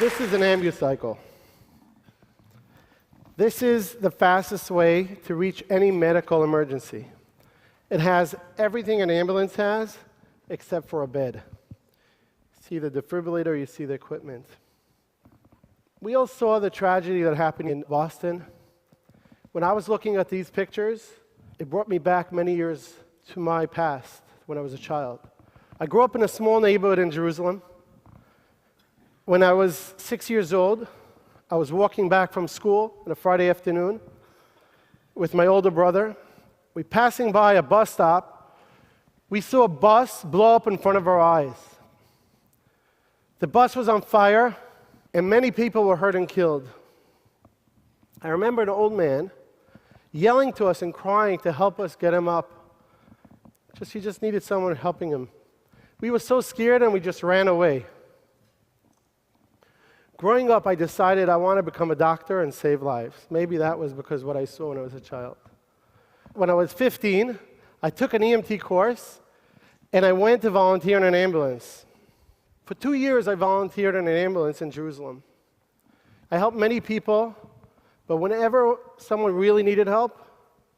This is an ambucycle. This is the fastest way to reach any medical emergency. It has everything an ambulance has, except for a bed. See the defibrillator, you see the equipment. We all saw the tragedy that happened in Boston. When I was looking at these pictures, it brought me back many years to my past when I was a child. I grew up in a small neighborhood in Jerusalem. When I was 6 years old, I was walking back from school on a Friday afternoon with my older brother. We were passing by a bus stop. We saw a bus blow up in front of our eyes. The bus was on fire, and many people were hurt and killed. I remember an old man yelling to us and crying to help us get him up. He just needed someone helping him. We were so scared, and we just ran away. Growing up, I decided I want to become a doctor and save lives. Maybe that was because of what I saw when I was a child. When I was 15, I took an EMT course, and I went to volunteer in an ambulance. For 2 years, I volunteered in an ambulance in Jerusalem. I helped many people, but whenever someone really needed help,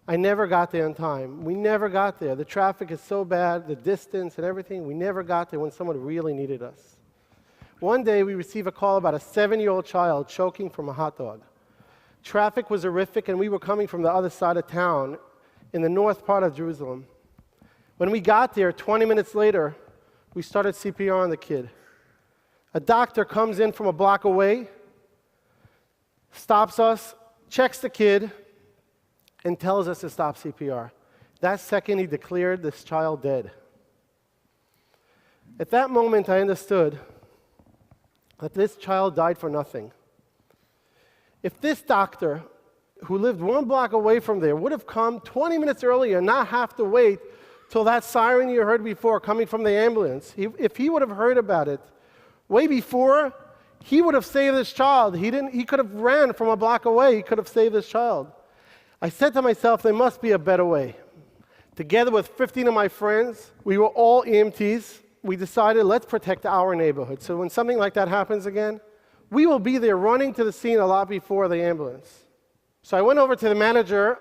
I never got there in time. We never got there. The traffic is so bad, the distance and everything, we never got there when someone really needed us. One day, we received a call about a 7-year-old child choking from a hot dog. Traffic was horrific, and we were coming from the other side of town in the north part of Jerusalem. When we got there, 20 minutes later, we started CPR on the kid. A doctor comes in from a block away, stops us, checks the kid, and tells us to stop CPR. That second, he declared this child dead. At that moment, I understood that this child died for nothing. If this doctor, who lived 1 block away from there, would have come 20 minutes earlier and not have to wait till that siren you heard before coming from the ambulance, if he would have heard about it way before, he would have saved this child. He could have ran from a block away. He could have saved this child. I said to myself, there must be a better way. Together with 15 of my friends, we were all EMTs. We decided, let's protect our neighborhood. So when something like that happens again, we will be there running to the scene a lot before the ambulance. So I went over to the manager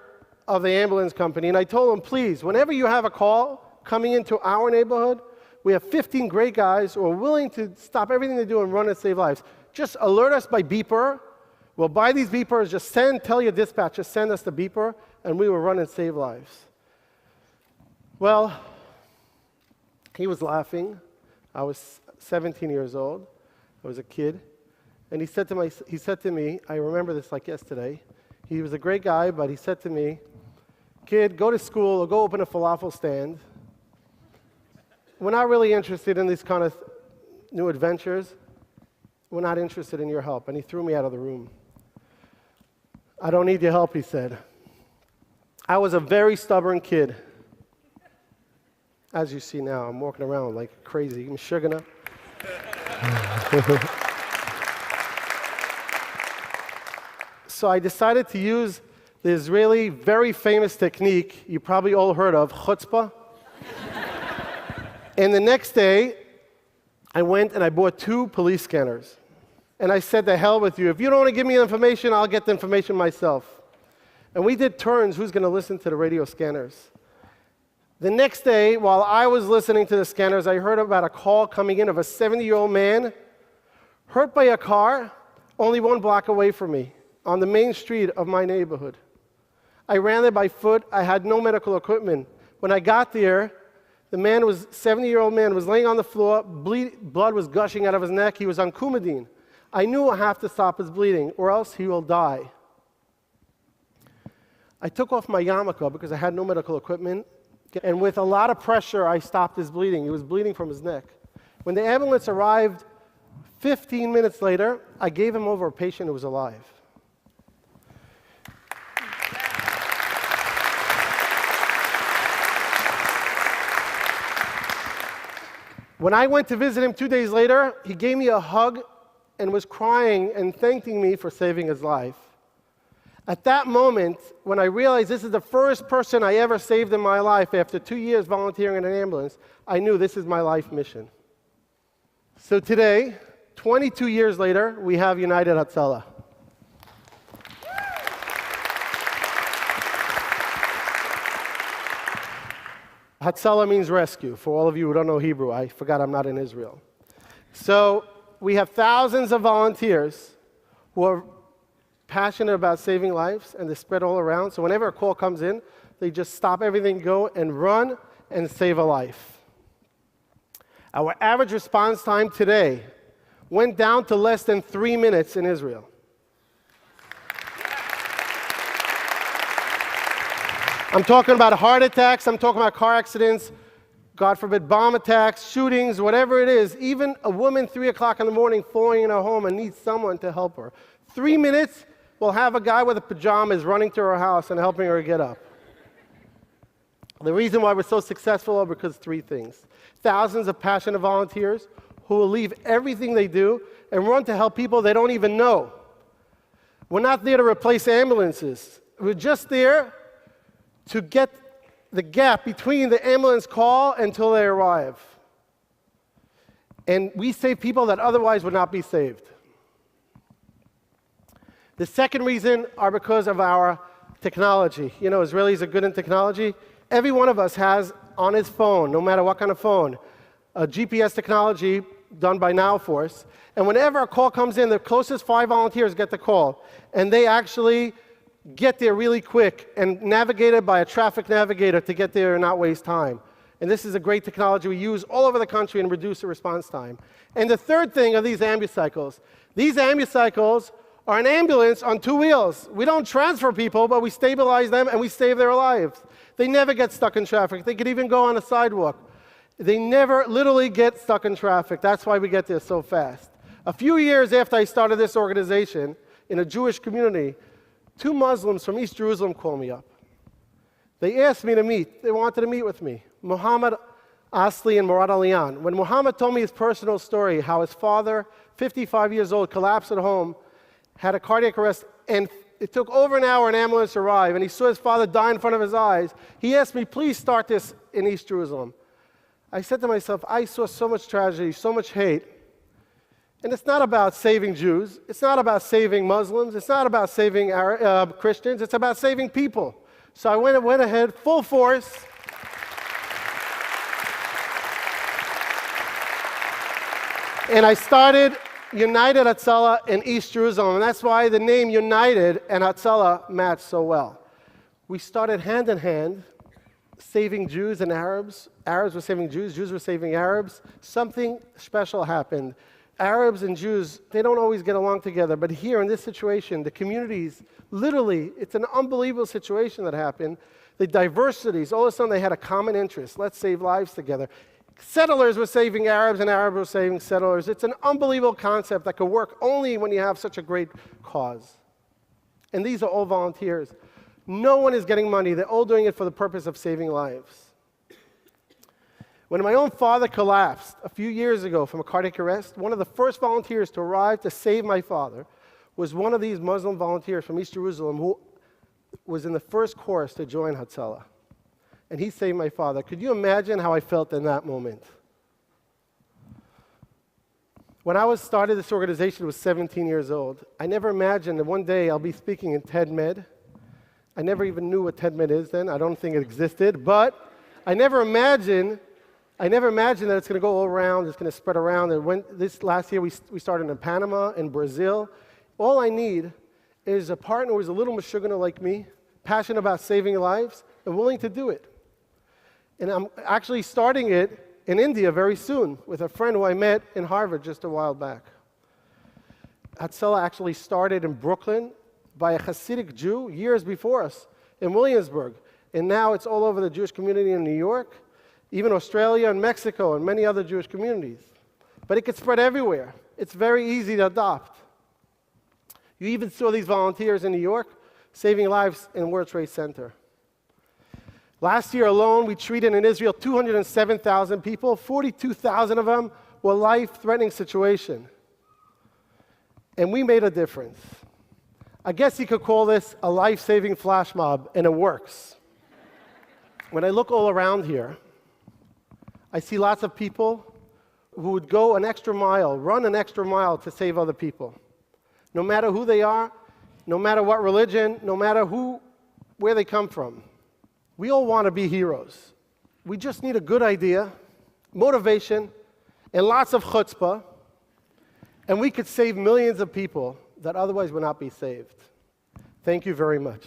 of the ambulance company, and I told him, please, whenever you have a call coming into our neighborhood, we have 15 great guys who are willing to stop everything they do and run and save lives. Just alert us by beeper. We'll buy these beepers. Just tell your dispatch, just send us the beeper, and we will run and save lives. Well, he was laughing. I was 17 years old. I was a kid. And he said to me, I remember this like yesterday. He was a great guy, but he said to me, kid, go to school or go open a falafel stand. We're not really interested in these kind of new adventures. We're not interested in your help. And he threw me out of the room. I don't need your help, he said. I was a very stubborn kid. As you see now, I'm walking around like crazy. I'm sugar. So I decided to use the Israeli very famous technique you probably all heard of, chutzpah. And the next day, I went and I bought 2 police scanners. And I said, the hell with you. If you don't want to give me the information, I'll get the information myself. And we did turns, who's going to listen to the radio scanners. The next day, while I was listening to the scanners, I heard about a call coming in of a 70-year-old man hurt by a car only 1 block away from me on the main street of my neighborhood. I ran there by foot. I had no medical equipment. When I got there, the 70-year-old man was laying on the floor. Blood was gushing out of his neck. He was on Coumadine. I knew I have to stop his bleeding, or else he will die. I took off my yarmulke because I had no medical equipment. And with a lot of pressure, I stopped his bleeding. He was bleeding from his neck. When the ambulance arrived 15 minutes later, I gave him over a patient who was alive. When I went to visit him 2 days later, he gave me a hug and was crying and thanking me for saving his life. At that moment, when I realized this is the first person I ever saved in my life after 2 years volunteering in an ambulance, I knew this is my life mission. So today, 22 years later, we have United Hatzalah. Hatzalah means rescue. For all of you who don't know Hebrew, I forgot I'm not in Israel. So we have thousands of volunteers who are passionate about saving lives, and they spread all around. So whenever a call comes in, they just stop everything, go and run and save a life. Our average response time today went down to less than 3 minutes in Israel. I'm talking about heart attacks, I'm talking about car accidents, God forbid, bomb attacks, shootings, whatever it is. Even a woman 3 o'clock in the morning falling in her home and needs someone to help her. 3 minutes, we'll have a guy with a pajamas running to her house and helping her get up. The reason why we're so successful are because 3 things. Thousands of passionate volunteers who will leave everything they do and run to help people they don't even know. We're not there to replace ambulances. We're just there to get the gap between the ambulance call until they arrive. And we save people that otherwise would not be saved. The second reason are because of our technology. You know, Israelis are good in technology. Every one of us has on his phone, no matter what kind of phone, a GPS technology done by NowForce. And whenever a call comes in, the closest 5 volunteers get the call. And they actually get there really quick and navigated by a traffic navigator to get there and not waste time. And this is a great technology we use all over the country and reduce the response time. And the third thing are these ambucycles. These ambucycles are an ambulance on 2 wheels. We don't transfer people, but we stabilize them and we save their lives. They never get stuck in traffic. They could even go on a sidewalk. They never literally get stuck in traffic. That's why we get there so fast. A few years after I started this organization in a Jewish community, 2 Muslims from East Jerusalem called me up. They asked me to meet. They wanted to meet with me. Muhammad Asli and Murad Aliyan. When Muhammad told me his personal story, how his father, 55 years old, collapsed at home, had a cardiac arrest, and it took over an hour an ambulance to arrive, and he saw his father die in front of his eyes, he asked me, please start this in East Jerusalem. I said to myself, I saw so much tragedy, so much hate, and it's not about saving Jews, it's not about saving Muslims, it's not about saving Christians, it's about saving people. So I went ahead, full force. And I started United Hatzalah in East Jerusalem, and that's why the name United and Hatzalah match so well. We started hand in hand, saving Jews and Arabs. Arabs were saving Jews, Jews were saving Arabs. Something special happened. Arabs and Jews, they don't always get along together, but here in this situation, the communities, literally, it's an unbelievable situation that happened. The diversities, all of a sudden they had a common interest. Let's save lives together. Settlers were saving Arabs and Arabs were saving settlers. It's an unbelievable concept that could work only when you have such a great cause. And these are all volunteers. No one is getting money. They're all doing it for the purpose of saving lives. When my own father collapsed a few years ago from a cardiac arrest, one of the first volunteers to arrive to save my father was one of these Muslim volunteers from East Jerusalem who was in the first course to join Hatzalah. And he saved my father. Could you imagine how I felt in that moment? When I started this organization, I was 17 years old. I never imagined that one day I'll be speaking in TED Med. I never even knew what TED Med is then. I don't think it existed. But I never imagined that it's going to go all around, it's going to spread around. And this last year, we started in Panama, in Brazil. All I need is a partner who's a little mashugana like me, passionate about saving lives, and willing to do it. And I'm actually starting it in India very soon with a friend who I met in Harvard just a while back. Hatzalah actually started in Brooklyn by a Hasidic Jew years before us in Williamsburg. And now it's all over the Jewish community in New York, even Australia and Mexico and many other Jewish communities. But it could spread everywhere. It's very easy to adopt. You even saw these volunteers in New York saving lives in World Trade Center. Last year alone, we treated in Israel 207,000 people. 42,000 of them were life-threatening situations. And we made a difference. I guess you could call this a life-saving flash mob, and it works. When I look all around here, I see lots of people would go an extra mile, run an extra mile to save other people. No matter who they are, no matter what religion, no matter where they come from. We all want to be heroes. We just need a good idea, motivation, and lots of chutzpah, and we could save millions of people that otherwise would not be saved. Thank you very much.